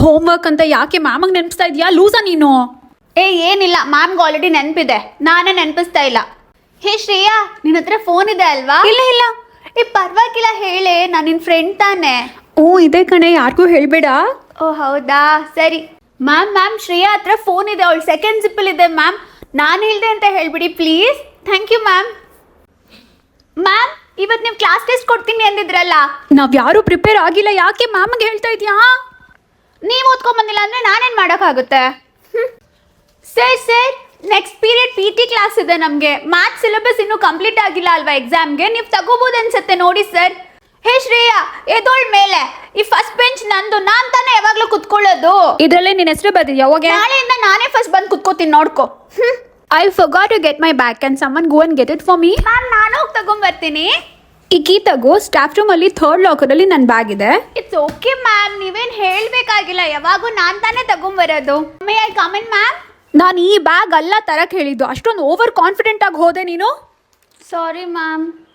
Home work ಅಂತ ಯಾಕೆ ಮ್ಯಾಮಗೆ ನೆನಪಿಸ್ತಾ ಇದೆಯಾ ಲೂಸಾ ನೀನು? ಏನಿಲ್ಲ, ಮ್ಯಾಮ್ಗೆ ಆಲ್ರೆಡಿ ನೆನಪಿದೆ, ನಾನೇ ನೆನಪಿಸ್ತಾ ಇಲ್ಲ. ಹೇ ಶ್ರೇಯಾ, ನಿನ್ನ ಹತ್ರ ಫೋನ್ ಇದೆ ಅಲ್ವಾ? ಇಲ್ಲ. ಪರವಾಗಿಲ್ಲ, ಹೇಳೆ, ನಾನು ನಿನ್ನ ಫ್ರೆಂಡ್ ತಾನೆ. ಇದೆ ಕಣೆ, ಯಾರಿಗೂ ಹೇಳ್ಬೇಡ. ಓ ಹೌದಾ, ಸರಿ. ಮ್ಯಾಮ್ ಶ್ರೇಯಾ ಹತ್ರ ಫೋನ್ ಇದೆ, ಅವಳು ಸೆಕೆಂಡ್ ಜಿಪ್ಪಲ್ ಇದೆ ಮ್ಯಾಮ್. ನಾನು ಹೇಳ್ದೆ ಅಂತ ಹೇಳ್ಬಿಡಿ please. Thank you ma'am. Ma'am, ಇವತ್ತು ನೀವು ಕ್ಲಾಸ್ ಟೆಸ್ಟ್ ಕೊಡ್ತೀನಿ ಅಂದಿದ್ರಲ್ಲ, ನಾವ್ ಯಾರು ಪ್ರಿಪೇರ್ ಆಗಿಲ್ಲ, ಯಾಕೆ ಮ್ಯಾಮ್ಗೆ ಹೇಳ್ತಾ ಇದೀಯಾ? ನೀವು ಓದ್ಕೊಂಬಂದಿಲ್ಲ ಅಂದ್ರೆ ನಾನೇನು ಮಾಡೋಕ್ಕಾಗುತ್ತೆ? Sir next period PT class ಇದೆ ನಮಗೆ. ಮ್ಯಾಥ್ಸ್ ಸಿಲೆಬಸ್ ಇನ್ನೂ ಕಂಪ್ಲೀಟ್ ಆಗಿಲ್ಲ ಅಲ್ವಾ ಎಕ್ಸಾಮ್ಗೆ, ನೀವು ತಗೋಬೋದು ಅನ್ಸುತ್ತೆ ನೋಡಿ ಸರ್. ಹೇ ಶ್ರೇಯಾ, ಎದೋಳ್ ಮೇಲೆ, ಈ ಫಸ್ಟ್ ಬೆಂಚ್ ನಂದು, ನಾನ್ ತಾನೇ ಯಾವಾಗ್ಲೂ ಕುತ್ಕೊಳ್ಳೋದು. ಇದ್ರಲ್ಲೇ ನಿನ್ನ ಹೆಸರು ಬರ್ದಿದ್ಯಾ? ಯಾವಾಗ? ನಾಳೆಯಿಂದ ನಾನೇ ಫಸ್ಟ್ ಬಂದು ಕುತ್ಕೋತೀನಿ, ನೋಡ್ಕೊ. I forgot to get my bag. Can someone go and get it for me? Ma'am, ನಾನು ಹೋಗಿ ತಗೊಂಬರ್ತೀನಿ. ಈ ಕೀ ತಗೋ, ಸ್ಟಾಫ್ ರೂಮ್ ಅಲ್ಲಿ 3rd ಲಾಕರಲ್ಲಿ ನನ್ನ ಬ್ಯಾಗ್ ಇದೆ. ಇಟ್ಸ್ ಓಕೆ ಮ್ಯಾಮ್, ನೀವೇನು ಹೇಳಬೇಕಾಗಿಲ್ಲ, ಯಾವಾಗೂ ನಾನು ತಾನೇ ತಗೊಂಬರೋದು. May I come in ma'am? ನಾನು ಈ ಬ್ಯಾಗ್ ಅಲ್ಲ ತರಕ್ ಹೇಳಿದ್ದು, ಅಷ್ಟೊಂದು ಓವರ್ ಕಾನ್ಫಿಡೆಂಟ್ ಆಗಿ ಹೋದೆ ನೀನು. Sorry ma'am.